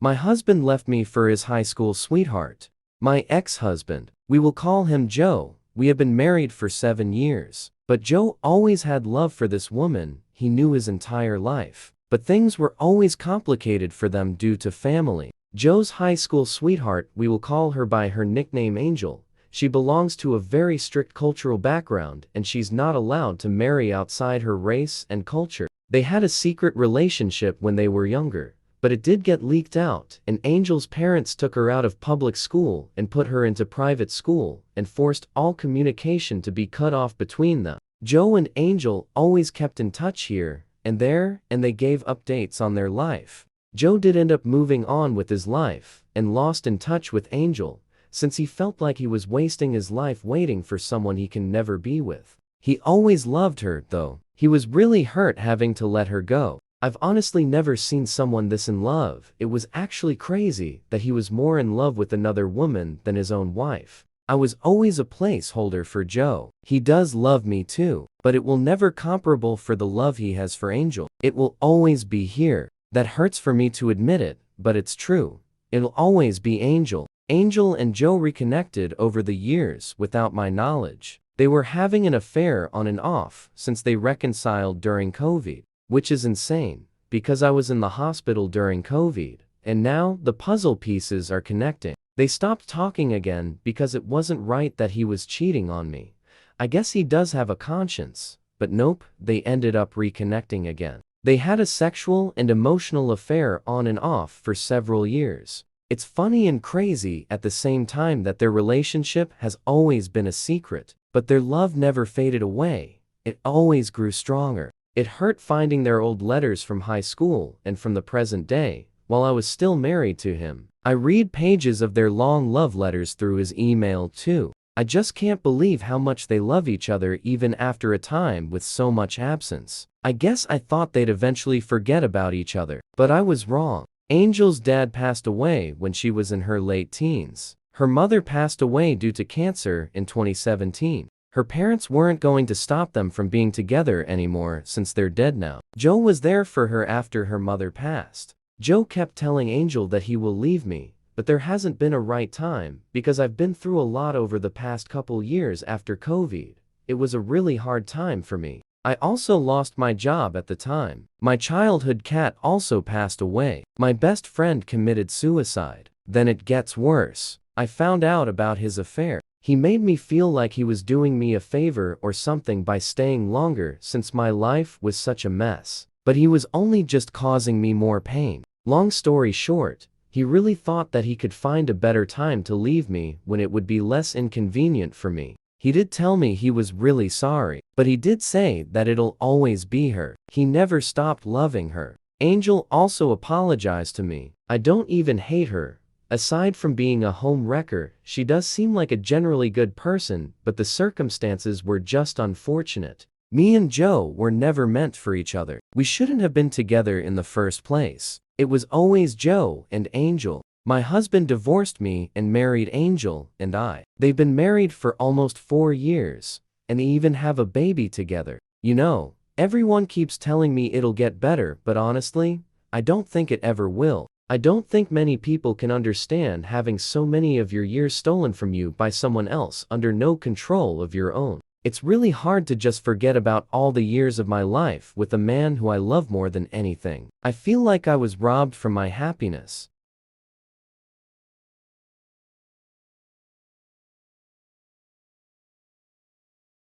My husband left me for his high school sweetheart. My ex-husband. We will call him Joe. We have been married for 7 years. But Joe always had love for this woman he knew his entire life. But things were always complicated for them due to family. Joe's high school sweetheart, we will call her by her nickname Angel. She belongs to a very strict cultural background and she's not allowed to marry outside her race and culture. They had a secret relationship when they were younger, but it did get leaked out, and Angel's parents took her out of public school and put her into private school and forced all communication to be cut off between them. Joe and Angel always kept in touch here and there, and they gave updates on their life. Joe did end up moving on with his life and lost in touch with Angel, since he felt like he was wasting his life waiting for someone he can never be with. He always loved her, though. He was really hurt having to let her go. I've honestly never seen someone this in love. It was actually crazy that he was more in love with another woman than his own wife. I was always a placeholder for Joe. He does love me too, but it will never comparable for the love he has for Angel. It will always be here. That hurts for me to admit it, but it's true. It'll always be Angel. Angel and Joe reconnected over the years without my knowledge. They were having an affair on and off since they reconciled during COVID, which is insane, because I was in the hospital during COVID, and now the puzzle pieces are connecting. They stopped talking again because it wasn't right that he was cheating on me. I guess he does have a conscience, but nope, they ended up reconnecting again. They had a sexual and emotional affair on and off for several years. It's funny and crazy at the same time that their relationship has always been a secret, but their love never faded away. It always grew stronger. It hurt finding their old letters from high school and from the present day, while I was still married to him. I read pages of their long love letters through his email too. I just can't believe how much they love each other even after a time with so much absence. I guess I thought they'd eventually forget about each other, but I was wrong. Angel's dad passed away when she was in her late teens. Her mother passed away due to cancer in 2017. Her parents weren't going to stop them from being together anymore since they're dead now. Joe was there for her after her mother passed. Joe kept telling Angel that he will leave me, but there hasn't been a right time because I've been through a lot over the past couple years after COVID. It was a really hard time for me. I also lost my job at the time. My childhood cat also passed away. My best friend committed suicide. Then it gets worse. I found out about his affair. He made me feel like he was doing me a favor or something by staying longer since my life was such a mess. But he was only just causing me more pain. Long story short, he really thought that he could find a better time to leave me when it would be less inconvenient for me. He did tell me he was really sorry, but he did say that it'll always be her. He never stopped loving her. Angel also apologized to me. I don't even hate her. Aside from being a home wrecker, she does seem like a generally good person, but the circumstances were just unfortunate. Me and Joe were never meant for each other. We shouldn't have been together in the first place. It was always Joe and Angel. My husband divorced me and married Angel and I. They've been married for almost 4 years, and they even have a baby together. You know, everyone keeps telling me it'll get better, but honestly, I don't think it ever will. I don't think many people can understand having so many of your years stolen from you by someone else under no control of your own. It's really hard to just forget about all the years of my life with a man who I love more than anything. I feel like I was robbed from my happiness,